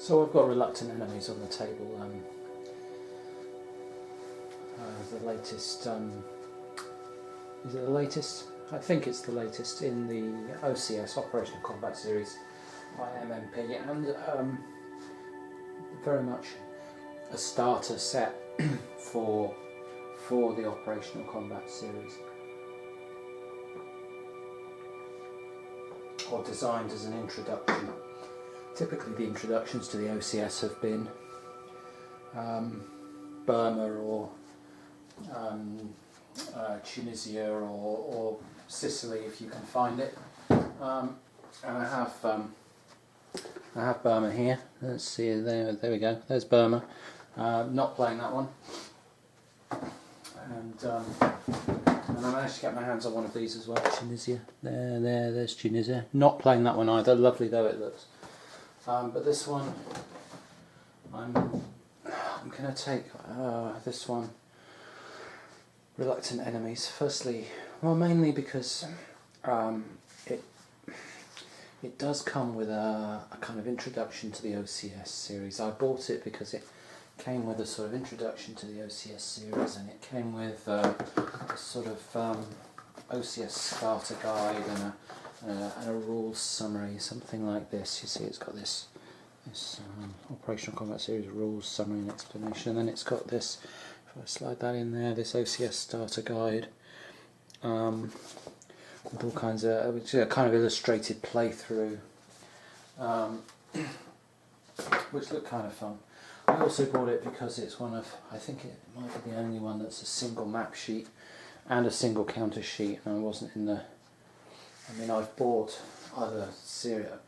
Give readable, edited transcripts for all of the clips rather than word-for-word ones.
So I've got reluctant enemies on the table. The latest, is it the latest? I think it's the latest in the OCS, Operational Combat Series, by MMP, and very much a starter set for the Operational Combat Series, or designed as an introduction. Typically the introductions to the OCS have been Burma or Tunisia or Sicily, if you can find it. And I have Burma here. Let's see, there we go. There's Burma. Not playing that one. And I managed to get my hands on one of these as well. Tunisia. There's Tunisia. Not playing that one either, lovely though it looks. But this one, I'm going to take this one, Reluctant Enemies. Firstly, well, mainly because it does come with a kind of introduction to the OCS series. I bought it because it came with a sort of introduction to the OCS series, and it came with a sort of OCS starter guide and a rules summary, something like this. You see, it's got this Operational Combat Series rules summary and explanation, and then it's got this. If I slide that in there, this OCS starter guide with all kinds of, which is a kind of illustrated playthrough, which looked kind of fun. I also bought it because it's one of, I think it might be the only one that's a single map sheet and a single counter sheet, and I wasn't in the. I mean, I've bought other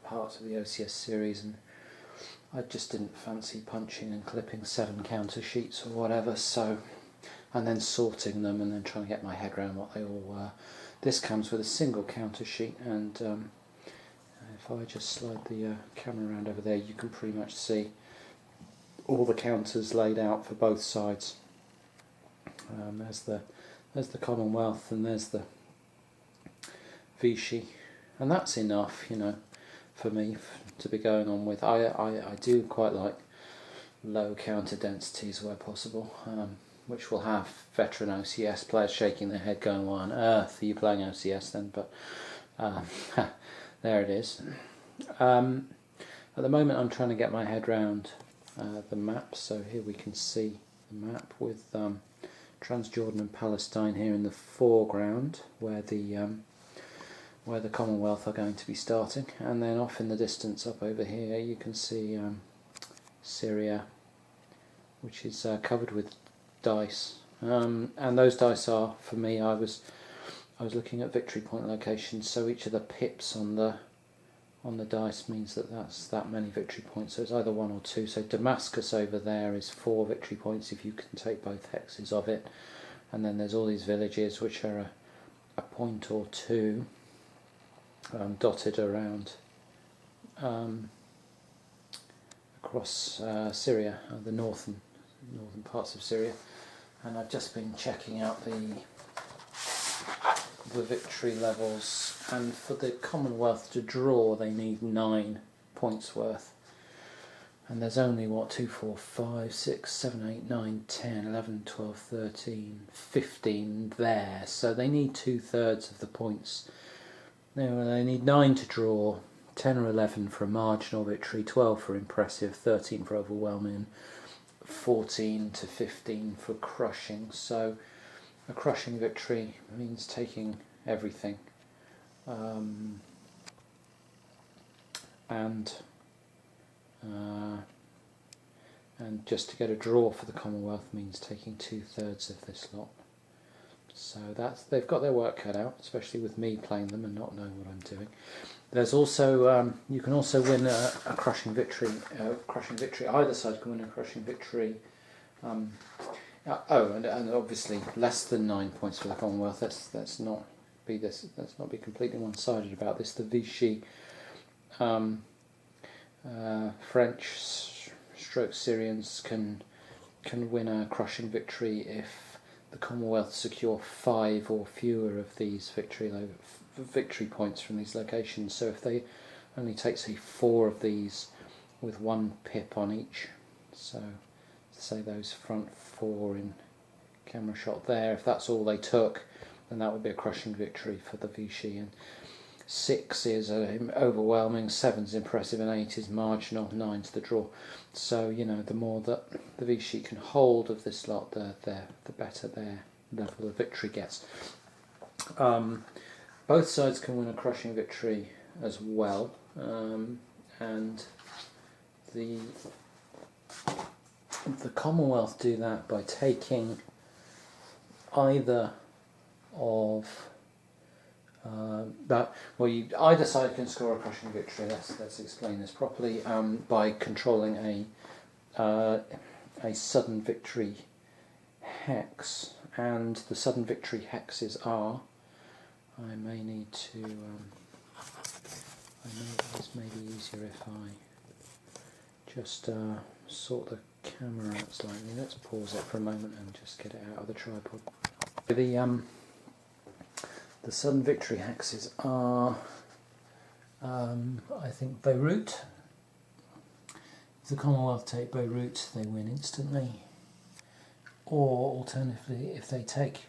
parts of the OCS series, and I just didn't fancy punching and clipping 7 counter sheets or whatever, so, and then sorting them and then trying to get my head around what they all were. This comes with a single counter sheet, and if I just slide the camera around over there, you can pretty much see all the counters laid out for both sides. There's the Commonwealth, and there's the Vichy, and that's enough, you know, for me to be going on with. I do quite like low counter densities where possible, which will have veteran OCS players shaking their head going, why on earth are you playing OCS then? But there it is. At the moment I'm trying to get my head round the map, so here we can see the map with Transjordan and Palestine here in the foreground, where the Commonwealth are going to be starting, and then off in the distance up over here you can see Syria, which is covered with dice, and those dice are, for me, I was looking at victory point locations, so each of the pips on the dice means that's that many victory points, so it's either 1 or 2. So Damascus over there is 4 victory points if you can take both hexes of it, and then there's all these villages which are a point or 2 dotted around across Syria, the northern parts of Syria, and I've just been checking out the victory levels, and for the Commonwealth to draw they need 9 points worth, and there's only 2, 4, 5, 6, 7, 8, 9, 10, 11, 12, 13, 15 there, so they need 2/3 of the points. They need 9 to draw, 10 or 11 for a marginal victory, 12 for impressive, 13 for overwhelming, 14 to 15 for crushing. So a crushing victory means taking everything, and just to get a draw for the Commonwealth means taking 2/3 of this lot. So they've got their work cut out, especially with me playing them and not knowing what I'm doing. There's also you can also win a crushing victory. Either side can win a crushing victory. And obviously less than 9 points for the Commonwealth. Let's not be completely one-sided about this. The Vichy French stroke Syrians can win a crushing victory if the Commonwealth secure 5 or fewer of these victory points from these locations. So if they only take, say, 4 of these with 1 pip on each. So say those front 4 in camera shot there, if that's all they took, then that would be a crushing victory for the Vichy. And 6 is overwhelming, 7 is impressive, and 8 is marginal, 9 is the draw. So, you know, the more that the Vichy can hold of this lot, the better their level of victory gets. Both sides can win a crushing victory as well, and the Commonwealth do that by taking either of either side can score a crushing victory. Let's explain this properly. By controlling a sudden victory hex, and the sudden victory hexes are. I may need to. This may be easier if I just sort the camera out slightly. Let's pause it for a moment and just get it out of the tripod. The sudden victory hexes are, I think, Beirut. If the Commonwealth take Beirut, they win instantly. Or alternatively, if they take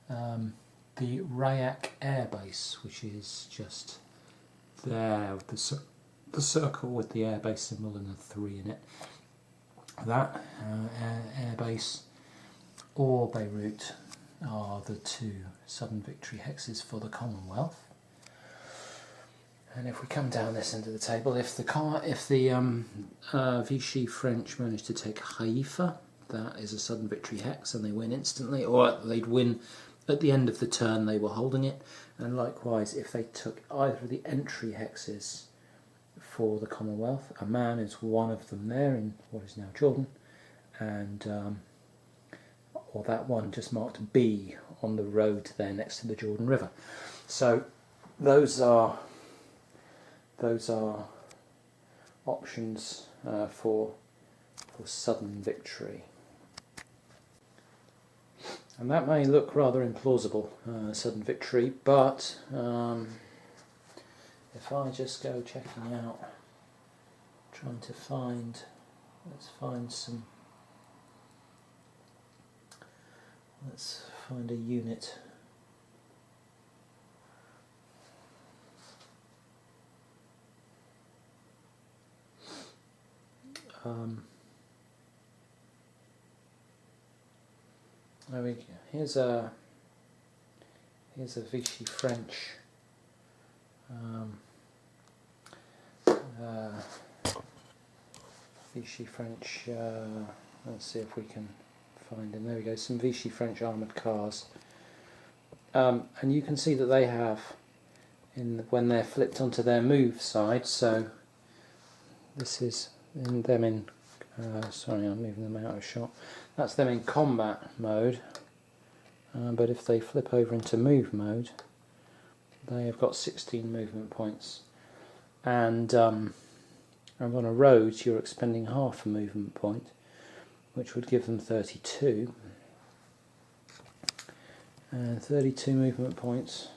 the Rayak Air Base, which is just there, the circle with the air base symbol and the 3 in it, that air base or Beirut are the 2 sudden victory hexes for the Commonwealth. And if we come down this end of the table, if the Vichy French manage to take Haifa, that is a sudden victory hex and they win instantly, or they'd win at the end of the turn they were holding it. And likewise, if they took either of the entry hexes for the Commonwealth, Amman is one of them there in what is now Jordan, and or that one just marked B on the road there next to the Jordan River. So those are options for sudden victory. And that may look rather implausible, sudden victory, but if I just go checking out, trying to find, let's find a unit. Here's a Vichy French let's see if we can find them. There we go, some Vichy French armoured cars, and you can see that they have, when they're flipped onto their move side, so this is them in sorry, I'm moving them out of shot. That's them in combat mode, but if they flip over into move mode, they have got 16 movement points, and on a road you're expending half a movement point, which would give them 32, and 32 movement points,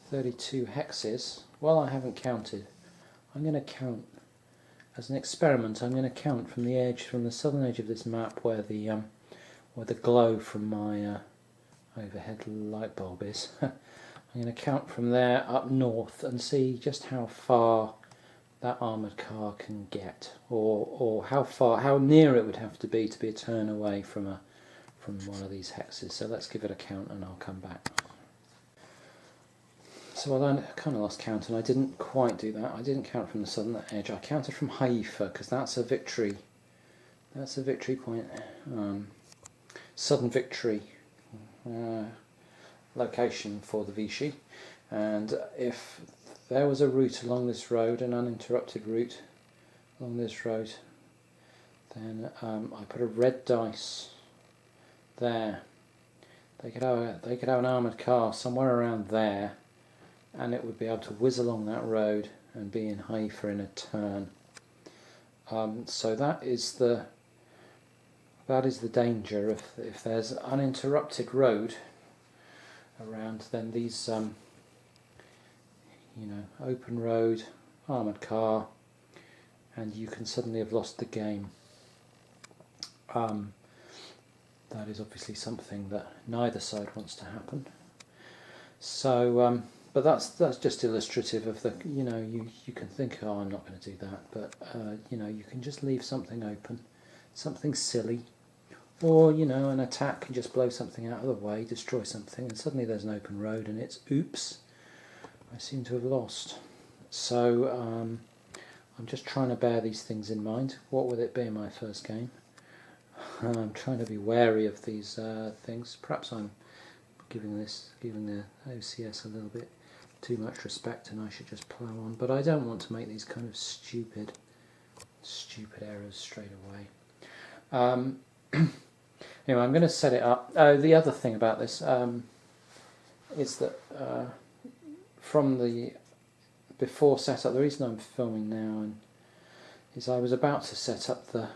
32 hexes. Well, I haven't counted. I'm going to count as an experiment. I'm going to count from the edge, from the southern edge of this map, where the glow from my overhead light bulb is. I'm going to count from there up north and see just how far that armoured car can get, or how near it would have to be a turn away from one of these hexes. So let's give it a count and I'll come back. So I kind of lost count, and I didn't quite do that. I didn't count from the southern edge. I counted from Haifa because that's a victory. That's a victory point. Sudden victory location for the Vichy, and if there was a route along this road, an uninterrupted route along this road, then I put a red dice there. They could have an armoured car somewhere around there, and it would be able to whiz along that road and be in Haifa in a turn. So that is the danger. If there's an uninterrupted road around, then these open road, armoured car, and you can suddenly have lost the game. That is obviously something that neither side wants to happen. So, but that's just illustrative of the, you can think, oh, I'm not going to do that, but you can just leave something open, something silly, or an attack can just blow something out of the way, destroy something, and suddenly there's an open road, and it's oops, I seem to have lost. So I'm just trying to bear these things in mind. What would it be in my first game? I'm trying to be wary of these things. Perhaps I'm giving the OCS a little bit too much respect, and I should just plough on. But I don't want to make these kind of stupid errors straight away. Anyway, I'm going to set it up. The other thing about this is that from the before setup, the reason I'm filming now is I was about to set up the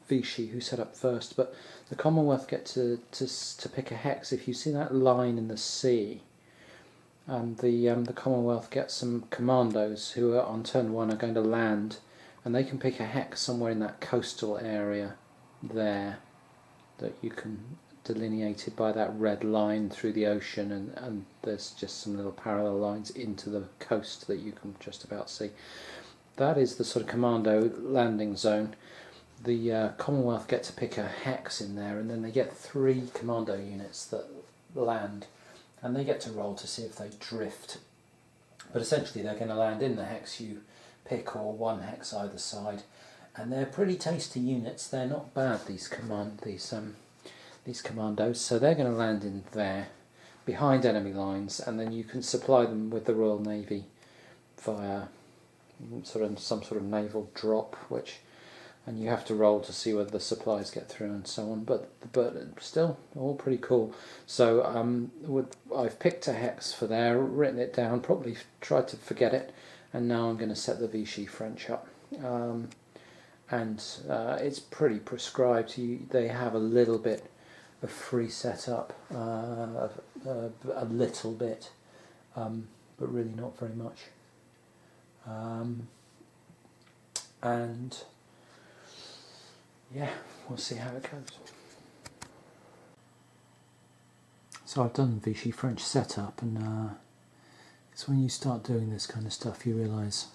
Vichy, who set up first, but the Commonwealth get to pick a hex. If you see that line in the sea, and the Commonwealth get some commandos who are on turn 1 are going to land, and they can pick a hex somewhere in that coastal area there that you can delineated by that red line through the ocean, and there's just some little parallel lines into the coast that you can just about see. That is the sort of commando landing zone. The Commonwealth get to pick a hex in there, and then they get 3 commando units that land, and they get to roll to see if they drift. But essentially they're going to land in the hex you pick, or 1 hex either side, and they're pretty tasty units. They're not bad, these commandos, so they're going to land in there behind enemy lines, and then you can supply them with the Royal Navy via some sort of naval drop, and you have to roll to see whether the supplies get through and so on, but still all pretty cool. So I've picked a hex for there, written it down, probably tried to forget it, and now I'm going to set the Vichy French up. And it's pretty prescribed. They have a little bit of free setup, a little bit, but really not very much. And yeah, we'll see how it goes. So I've done Vichy French setup, and it's when you start doing this kind of stuff you realise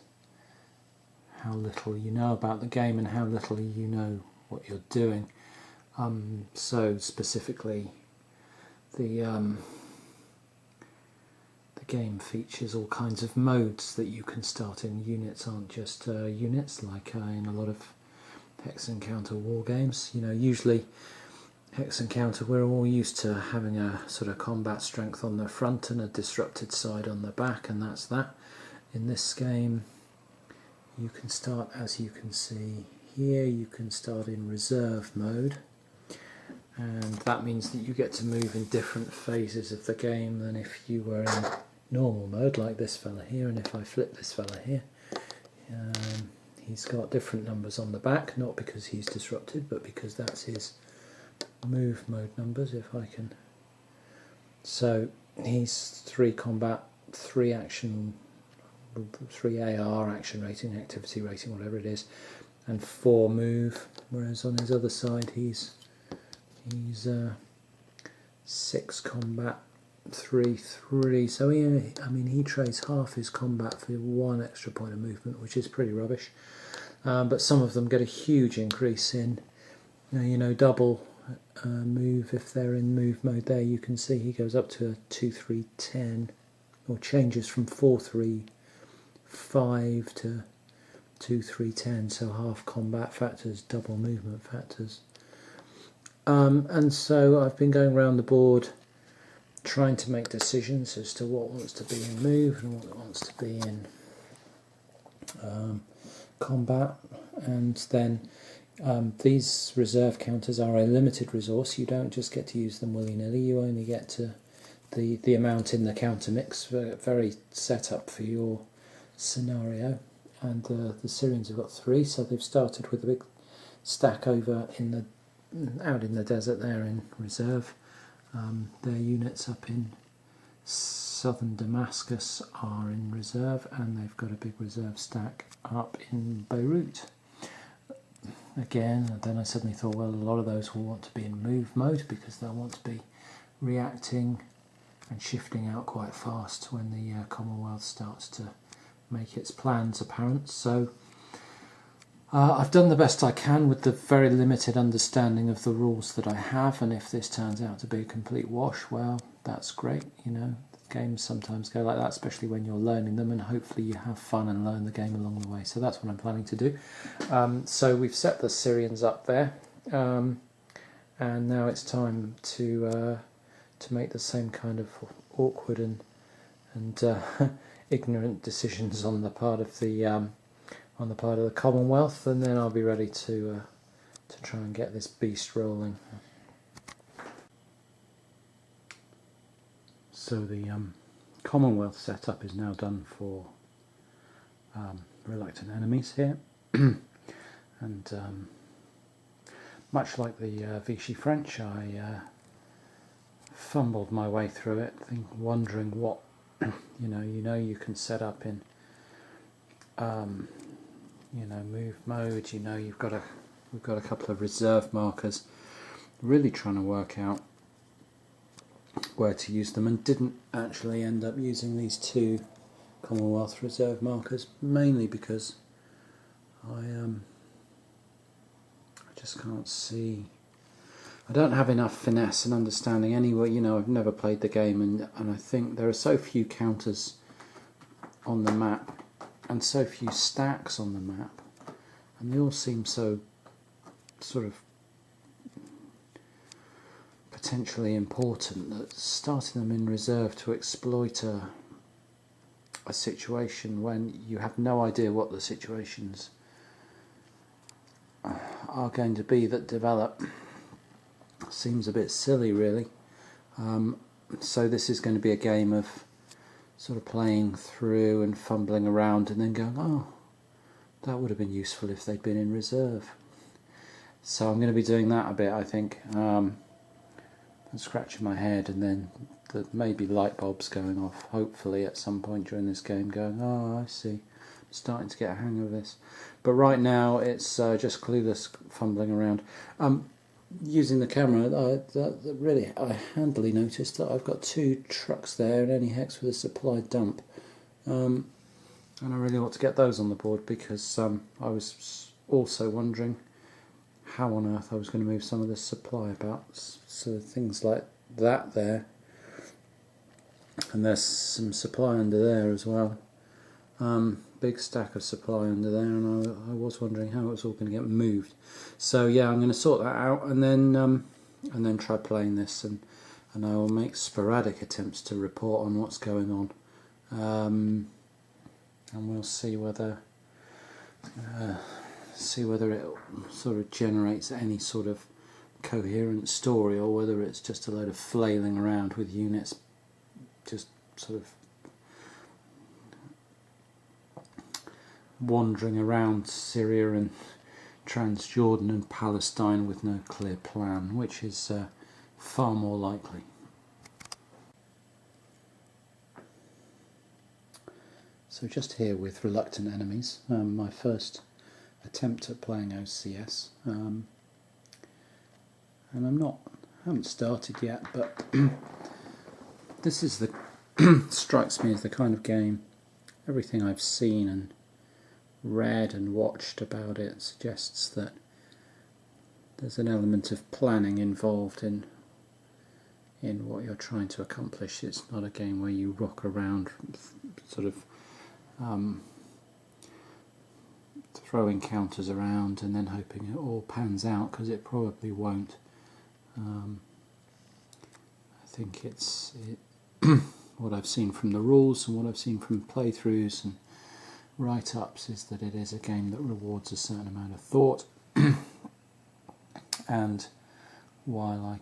how little you know about the game and how little you know what you're doing. So specifically, the game features all kinds of modes that you can start in. Units aren't just units like in a lot of hex encounter war games. Usually hex encounter, we're all used to having a sort of combat strength on the front and a disrupted side on the back, and that's that. In this game, you can start, as you can see here, you can start in reserve mode, and that means that you get to move in different phases of the game than if you were in normal mode, like this fella here. And if I flip this fella here, he's got different numbers on the back, not because he's disrupted, but because that's his move mode numbers, if I can. So he's 3 combat, 3 action, 3 AR, action rating, activity rating, whatever it is, and 4 move, whereas on his other side he's 6 combat, 3. So he trades half his combat for 1 extra point of movement, which is pretty rubbish. But some of them get a huge increase in, double move if they're in move mode. There you can see he goes up to a 2-3-10, or changes from 4-3-5 to 2-3-10, so half combat factors, double movement factors. And so I've been going around the board trying to make decisions as to what wants to be in move and what wants to be in combat. And then these reserve counters are a limited resource. You don't just get to use them willy-nilly. You only get to the amount in the counter mix, very set up for your scenario. And the Syrians have got 3, so they've started with a big stack over out in the desert there in reserve. Their units up in southern Damascus are in reserve, and they've got a big reserve stack up in Beirut. Again, then I suddenly thought, well, a lot of those will want to be in move mode because they'll want to be reacting and shifting out quite fast when the Commonwealth starts to make its plans apparent. So I've done the best I can with the very limited understanding of the rules that I have, and if this turns out to be a complete wash, well, that's great. You know, games sometimes go like that, especially when you're learning them, and hopefully you have fun and learn the game along the way. So that's what I'm planning to do. So we've set the Syrians up there, and now it's time to make the same kind of awkward and ignorant decisions on the part of the Commonwealth, and then I'll be ready to try and get this beast rolling. So the Commonwealth setup is now done for reluctant enemies here, and much like the Vichy French, I fumbled my way through it, wondering what you can set up in move mode. We've got a couple of reserve markers, really trying to work out where to use them, and didn't actually end up using these two Commonwealth reserve markers, mainly because I just can't see. I don't have enough finesse and understanding anyway. I've never played the game, and I think there are so few counters on the map and so few stacks on the map, and they all seem so sort of potentially important that starting them in reserve to exploit a situation when you have no idea what the situations are going to be that develop seems a bit silly, really. So this is going to be a game of sort of playing through and fumbling around and then going, oh, that would have been useful if they'd been in reserve. So I'm going to be doing that a bit, I think, and scratching my head, and then maybe light bulbs going off, hopefully at some point during this game, going, oh, I see, I'm starting to get a hang of this. But right now it's just clueless fumbling around. Using the camera, I handily noticed that I've got two trucks there in any hex with a supply dump, and I really want to get those on the board, because I was also wondering how on earth I was going to move some of this supply about. So things like that there, and there's some supply under there as well. Big stack of supply under there, and I was wondering how it was all going to get moved. So yeah, I'm going to sort that out, and then try playing this, and I will make sporadic attempts to report on what's going on, and we'll see whether it sort of generates any sort of coherent story, or whether it's just a load of flailing around with units just sort of wandering around Syria and Transjordan and Palestine with no clear plan, which is far more likely. So just here with reluctant enemies, my first attempt at playing OCS, and haven't started yet, but this is strikes me as the kind of game, everything I've seen and read and watched about it suggests that there's an element of planning involved in what you're trying to accomplish. It's not a game where you rock around sort of throwing counters around and then hoping it all pans out, because it probably won't. I think what I've seen from the rules and what I've seen from playthroughs and write-ups is that it is a game that rewards a certain amount of thought, and while I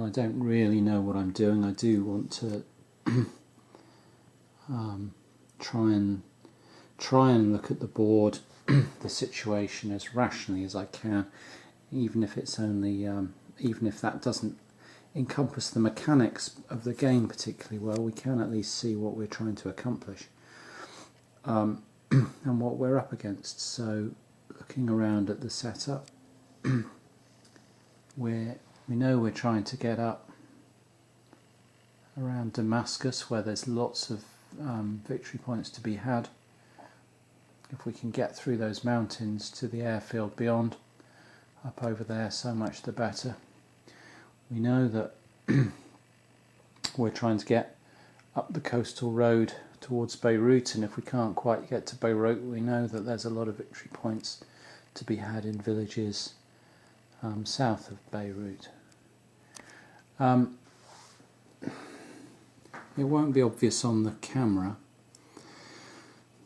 don't really know what I'm doing, I do want to try and look at the board, the situation as rationally as I can, even if it's only even if that doesn't encompass the mechanics of the game particularly well, we can at least see what we're trying to accomplish and what we're up against. So looking around at the setup, we know we're trying to get up around Damascus, where there's lots of victory points to be had. If we can get through those mountains to the airfield beyond, up over there, so much the better. We know that we're trying to get up the coastal road towards Beirut, and if we can't quite get to Beirut, we know that there's a lot of victory points to be had in villages south of Beirut. It won't be obvious on the camera,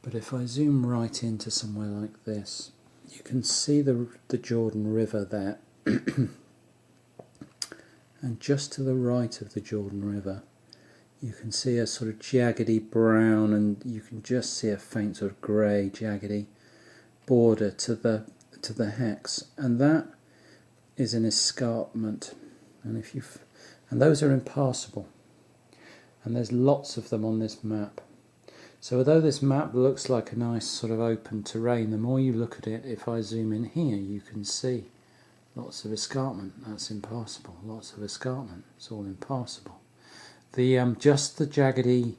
but if I zoom right into somewhere like this, you can see the Jordan River there. And just to the right of the Jordan River, you can see a sort of jaggedy brown, and you can just see a faint sort of grey jaggedy border to the hex, and that is an escarpment. And those are impassable, and there's lots of them on this map. So although this map looks like a nice sort of open terrain, the more you look at it, if I zoom in here, you can see lots of escarpment. That's impassable. Lots of escarpment. It's all impassable. The just the jaggedy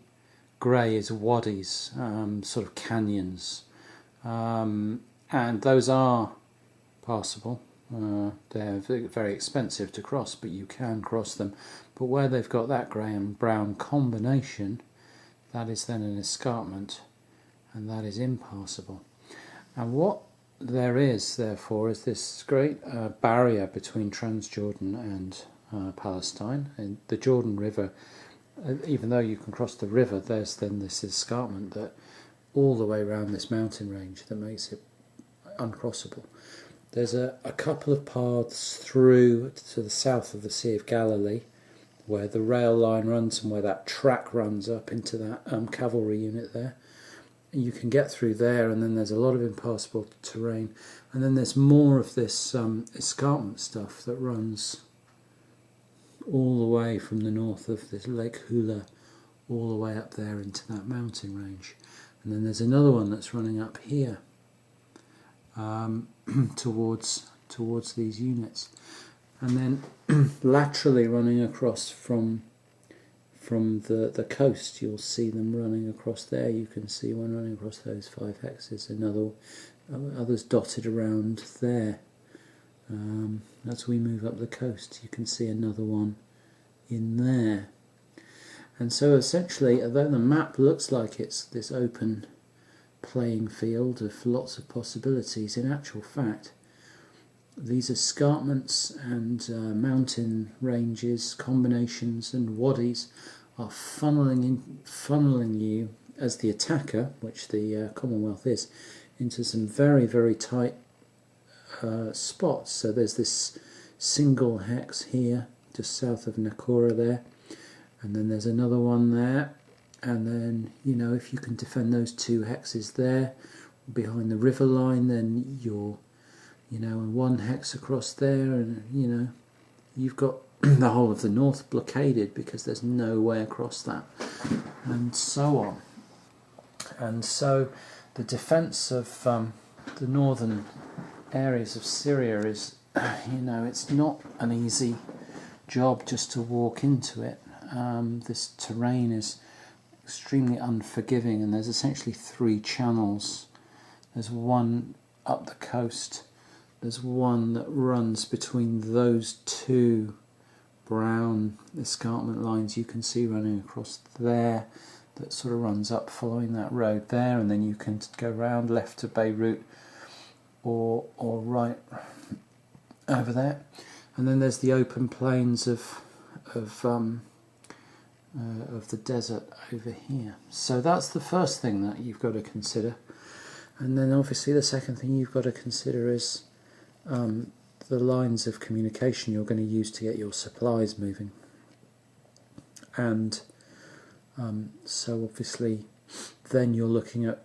grey is wadis, sort of canyons, and those are passable. They're very expensive to cross, but you can cross them. But where they've got that grey and brown combination, that is then an escarpment, and that is impassable. And what there is, therefore, is this great barrier between Transjordan and Palestine. And the Jordan River, even though you can cross the river, there's then this escarpment that all the way around this mountain range that makes it uncrossable. There's a couple of paths through to the south of the Sea of Galilee, where the rail line runs and where that track runs up into that cavalry unit there. You can get through there, and then there's a lot of impassable terrain, and then there's more of this escarpment stuff that runs all the way from the north of this Lake Hula all the way up there into that mountain range. And then there's another one that's running up here towards these units, and then laterally running across from the coast, you'll see them running across there. You can see one running across those 5 hexes, others dotted around there. As we move up the coast, you can see another one in there. And so essentially, although the map looks like it's this open playing field of lots of possibilities, in actual fact, these escarpments and mountain ranges, combinations and wadis are funneling you as the attacker, which the Commonwealth is, into some very, very tight spots. So there's this single hex here, just south of Nakura there, and then there's another one there, and then, you know, if you can defend those 2 hexes there behind the river line, then you're, you know, and 1 hex across there, and, you know, you've got the whole of the north blockaded because there's no way across that, and so on. And so the defence of the northern areas of Syria is, you know, it's not an easy job just to walk into it. This terrain is extremely unforgiving, and there's essentially 3 channels. There's one up the coast, there's one that runs between those 2 brown escarpment lines you can see running across there, that sort of runs up following that road there, and then you can go round left to Beirut or right over there. And then there's the open plains of the desert over here. So that's the first thing that you've got to consider. And then obviously the second thing you've got to consider is the lines of communication you're going to use to get your supplies moving. And so obviously then you're looking at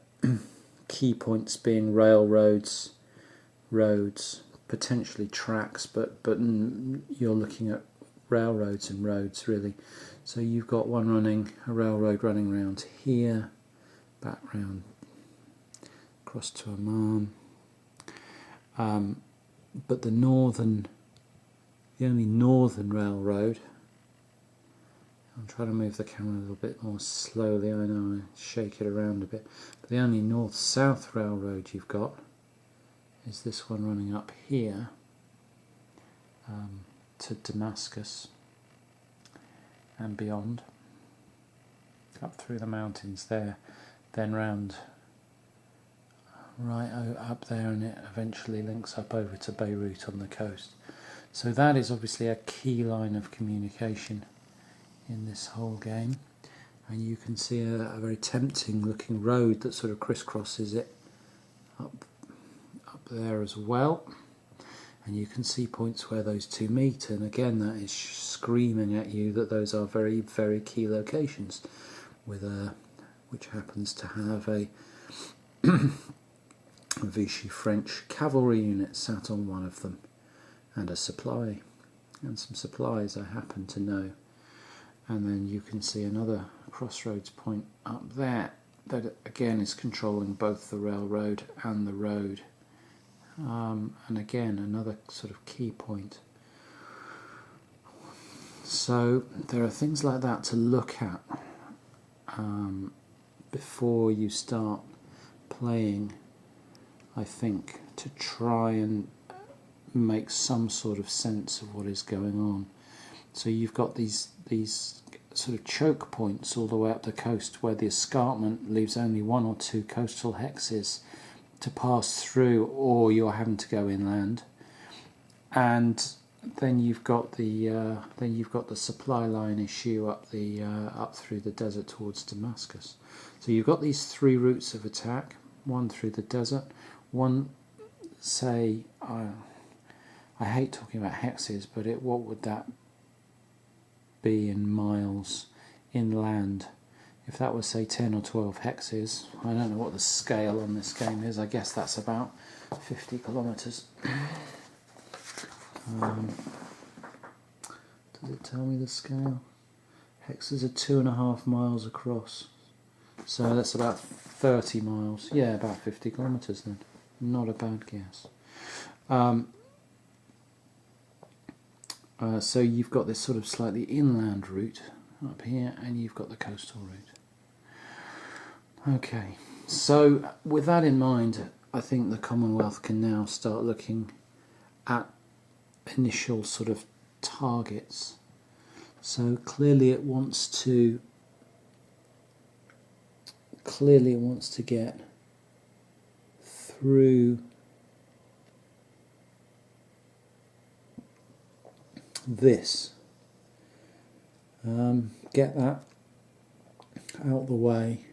key points being railroads, roads, potentially tracks, but you're looking at railroads and roads really. So you've got a railroad running round here, back round across to Amman. But the only northern railroad, I'm trying to move the camera a little bit more slowly, I know, I shake it around a bit, but the only north-south railroad you've got is this one running up here to Damascus and beyond, up through the mountains there, then round right up there, and it eventually links up over to Beirut on the coast. So that is obviously a key line of communication in this whole game, and you can see a very tempting looking road that sort of crisscrosses it up there as well, and you can see points where those two meet, and again that is screaming at you that those are very, very key locations, with which happens to have a Vichy French cavalry unit sat on one of them, and some supplies I happen to know. And then you can see another crossroads point up there that again is controlling both the railroad and the road. And again another sort of key point. So there are things like that to look at before you start playing, I think, to try and make some sort of sense of what is going on. So you've got these sort of choke points all the way up the coast where the escarpment leaves only 1 or 2 coastal hexes to pass through, or you're having to go inland. And then you've got the supply line issue up through the desert towards Damascus. So you've got these 3 routes of attack: one through the desert, one, say, I hate talking about hexes, but what would that be in miles inland? If that was, say, 10 or 12 hexes, I don't know what the scale on this game is, I guess that's about 50 kilometres. Does it tell me the scale? Hexes are 2.5 miles across, so that's about 30 miles. Yeah, about 50 kilometres then. Not a bad guess. So you've got this sort of slightly inland route up here, and you've got the coastal route. Okay, so with that in mind, I think the Commonwealth can now start looking at initial sort of targets. So clearly it wants to get through this, get that out the way,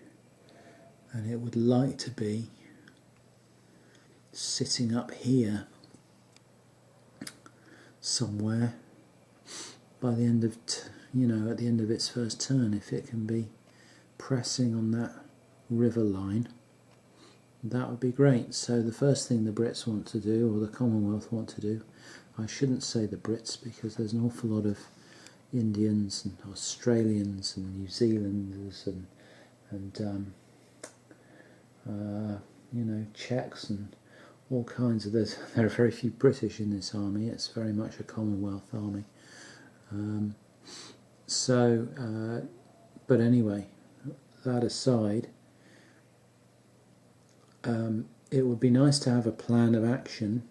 and it would like to be sitting up here somewhere by the end of at the end of its first turn. If it can be pressing on that river line, that would be great. So the first thing the Brits want to do, or the Commonwealth want to do, I shouldn't say the Brits because there's an awful lot of Indians and Australians and New Zealanders and Czechs and all kinds of. There are very few British in this army. It's very much a Commonwealth army. But anyway, that aside, it would be nice to have a plan of action,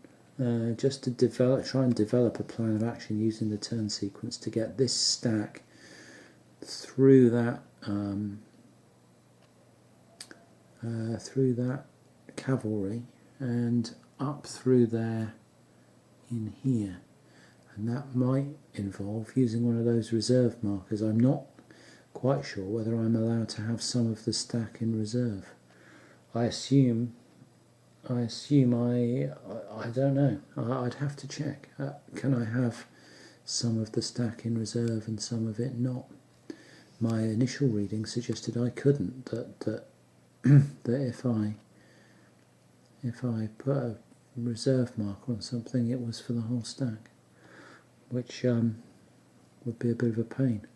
just to try and develop a plan of action using the turn sequence to get this stack through that cavalry and up through there in here. And that might involve using one of those reserve markers. I'm not quite sure whether I'm allowed to have some of the stack in reserve. I assume I don't know. I'd have to check. Can I have some of the stack in reserve and some of it not? My initial reading suggested I couldn't. That if I put a reserve mark on something, it was for the whole stack, which would be a bit of a pain.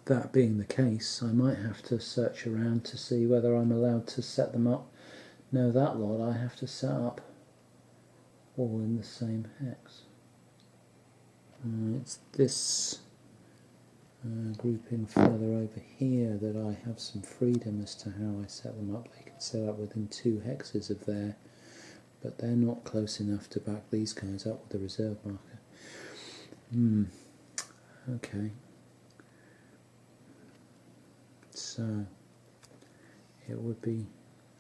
That being the case, I might have to search around to see whether I'm allowed to set them up. No, that lot I have to set up all in the same hex. It's this grouping further over here that I have some freedom as to how I set them up. They can set up within 2 hexes of there, but they're not close enough to back these guys up with a reserve marker. Okay. So it would be,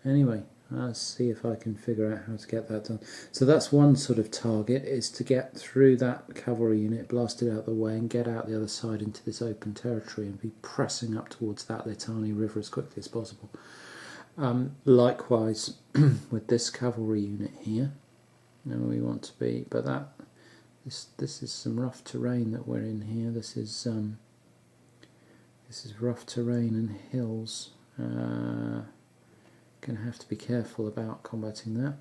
anyway, I'll see if I can figure out how to get that done. So that's one sort of target, is to get through that cavalry unit, blast it out the way and get out the other side into this open territory and be pressing up towards that Litani River as quickly as possible. Likewise with this cavalry unit here, we want to be, but this is some rough terrain that we're in here. This is rough terrain and hills. Going to have to be careful about combating that.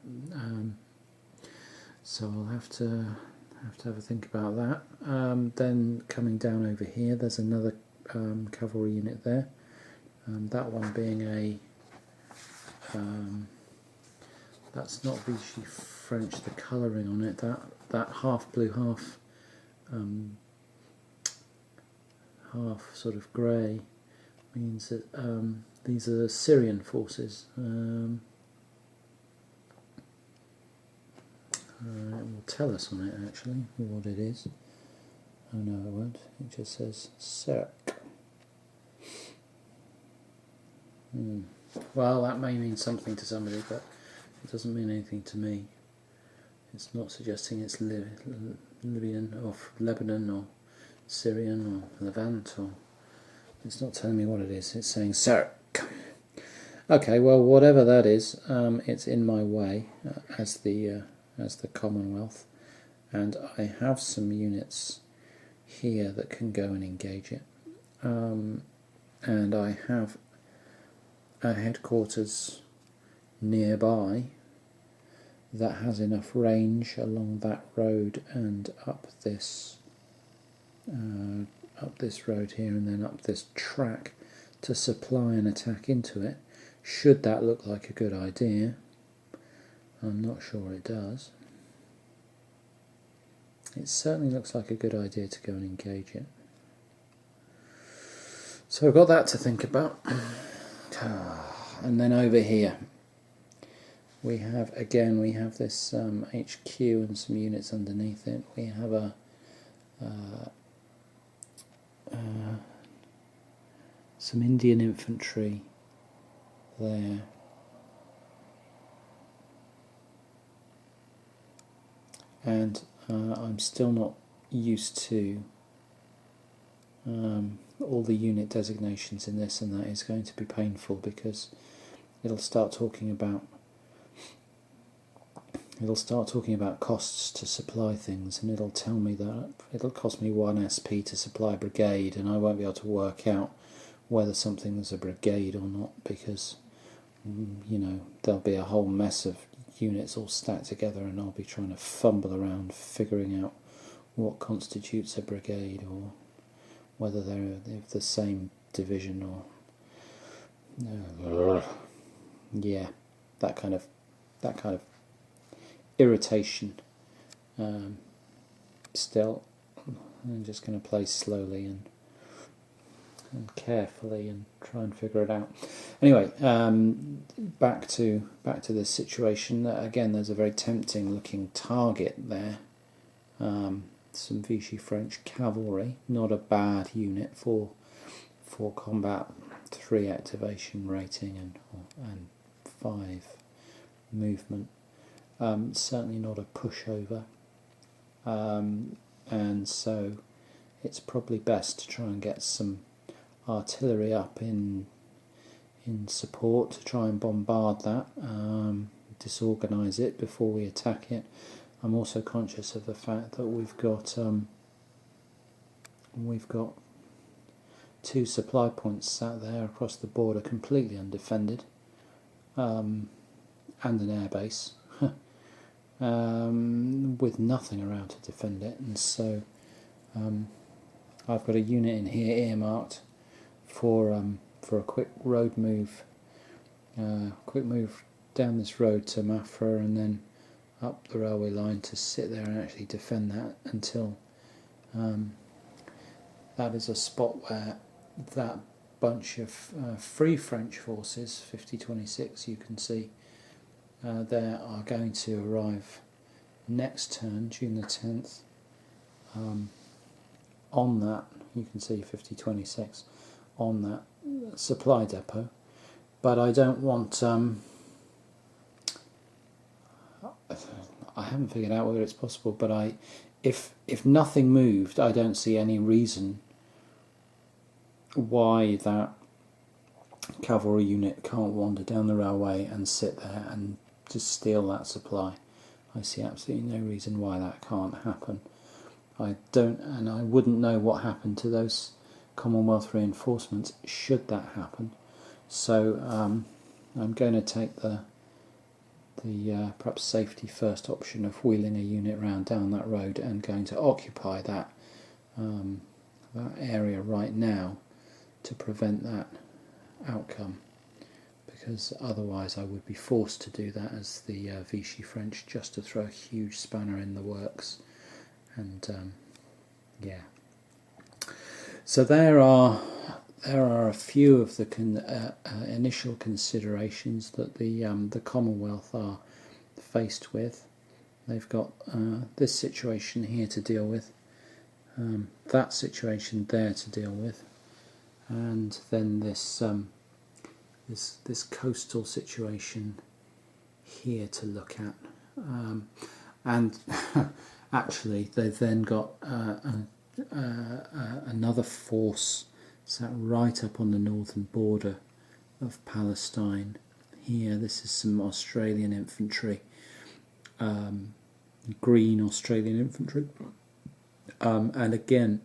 So I'll have to have a think about that. Then coming down over here, there's another cavalry unit there. That one being a that's not Vichy French. The colouring on it, that half blue, half sort of grey, means that these are Syrian forces. It will tell us on it actually what it is. Oh no, it won't. It just says Serk. Well, that may mean something to somebody, but it doesn't mean anything to me. It's not suggesting it's Libyan or Lebanon or Syrian or Levant, or it's not telling me what it is. It's saying Serk. Okay, well, whatever that is, it's in my way as the Commonwealth, and I have some units here that can go and engage it, and I have a headquarters nearby that has enough range along that road and up this road here and then up this track to supply an attack into it, should that look like a good idea. I'm not sure it does. It certainly looks like a good idea to go and engage it. So I've got that to think about. And then over here we have this HQ and some units underneath it. We have some Indian infantry there. And I'm still not used to all the unit designations in this, and that is going to be painful because it'll start talking about costs to supply things, and it'll tell me that it'll cost me 1 SP to supply a brigade, and I won't be able to work out whether something is a brigade or not, because there'll be a whole mess of units all stacked together, and I'll be trying to fumble around figuring out what constitutes a brigade, or whether they're the same division, or yeah, that kind of irritation. Still, I'm just going to play slowly and carefully and try and figure it out. Anyway, back to this situation. Again, there's a very tempting looking target there. Some Vichy French cavalry, not a bad unit for combat. 3 activation rating and 5 movement. Certainly not a pushover, and so it's probably best to try and get some artillery up in support to try and bombard that, disorganise it before we attack it. I'm also conscious of the fact that we've got 2 supply points sat there across the border, completely undefended, and an airbase with nothing around to defend it, and so I've got a unit in here earmarked for a quick road move, down this road to Mafra and then up the railway line to sit there and actually defend that until that is a spot where that bunch of free French forces, 5026 you can see there, are going to arrive next turn, June the 10th, on that, you can see 5026 on that supply depot. But I don't want, I haven't figured out whether it's possible, but if nothing moved, I don't see any reason why that cavalry unit can't wander down the railway and sit there and just steal that supply. I see absolutely no reason why that can't happen. I don't, and I wouldn't know what happened to those Commonwealth reinforcements should that happen. So I'm going to take the perhaps safety first option of wheeling a unit round down that road and going to occupy that that area right now to prevent that outcome, because otherwise I would be forced to do that as the Vichy French, just to throw a huge spanner in the works. And yeah, so there are a few of the initial considerations that the Commonwealth are faced with. They've got this situation here to deal with, that situation there to deal with, and then this this coastal situation here to look at, and actually they've then got another force sat right up on the northern border of Palestine. Here, this is some Australian infantry, green Australian infantry, and again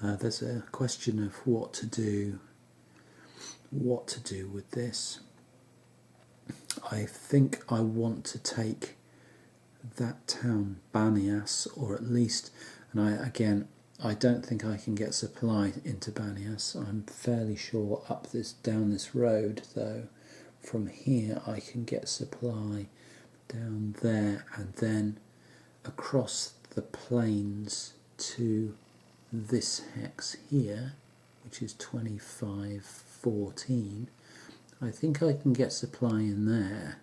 there's a question of what to do with this. I think I want to take that town, Banias, or at least, and I don't think I can get supply into Banias. I'm fairly sure down this road though, from here I can get supply down there and then across the plains to this hex here, which is 2514. I think I can get supply in there.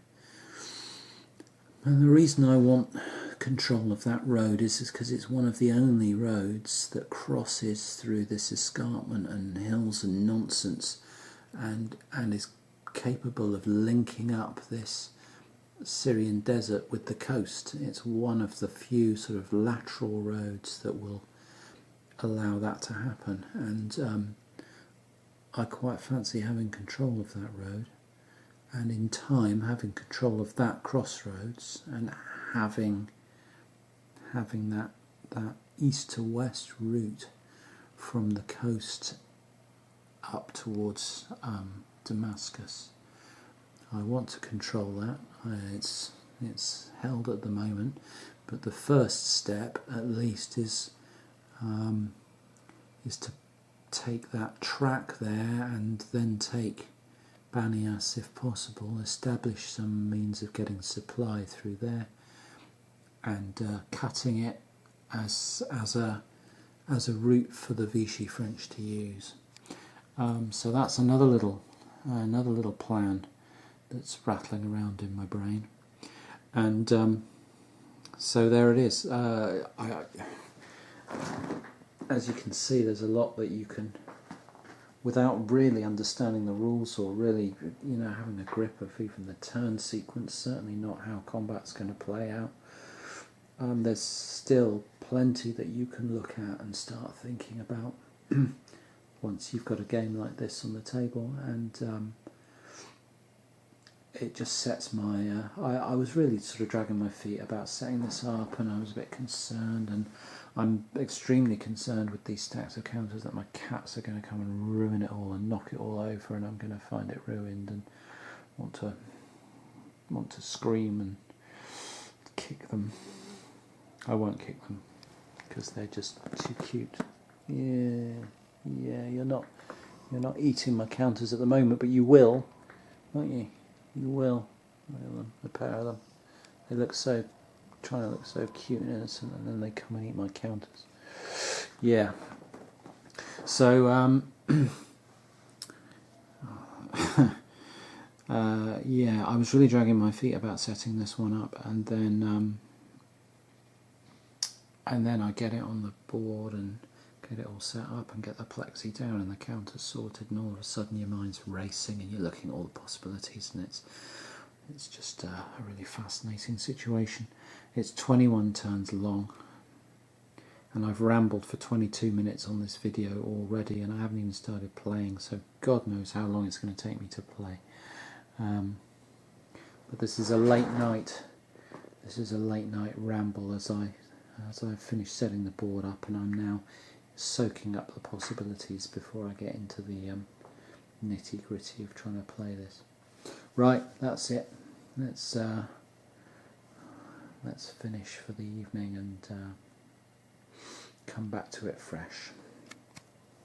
And the reason I want control of that road is because it's one of the only roads that crosses through this escarpment and hills and nonsense, and is capable of linking up this Syrian desert with the coast. It's one of the few sort of lateral roads that will allow that to happen, and I quite fancy having control of that road, and in time having control of that crossroads and having that east to west route from the coast up towards Damascus. I want to control that. It's held at the moment, but the first step at least is to take that track there and then take Banias if possible, establish some means of getting supply through there, and cutting it as a route for the Vichy French to use. So that's another little plan that's rattling around in my brain, and so there it is. As you can see, there's a lot that you can, without really understanding the rules or really, having a grip of even the turn sequence, certainly not how combat's going to play out. There's still plenty that you can look at and start thinking about once you've got a game like this on the table, and it just sets my... I was really sort of dragging my feet about setting this up, and I was a bit concerned, and I'm extremely concerned with these stacks of counters that my cats are going to come and ruin it all and knock it all over, and I'm going to find it ruined and want to scream and kick them. I won't kick them. because they're just too cute. Yeah, you're not eating my counters at the moment, but you will, won't you? You will. Look at them, a pair of them. They look so, trying to look so cute and innocent, and then they come and eat my counters. Yeah. So yeah, I was really dragging my feet about setting this one up, and then I get it on the board and get it all set up and get the plexi down and the counters sorted, and all of a sudden your mind's racing and you're looking at all the possibilities, and it's just a really fascinating situation. It's 21 turns long, and I've rambled for 22 minutes on this video already, and I haven't even started playing, so God knows how long it's going to take me to play. But this is a late night. This is a late night ramble as I've finished setting the board up, and I'm now soaking up the possibilities before I get into the nitty gritty of trying to play this. Right, that's it. Let's finish for the evening and come back to it fresh.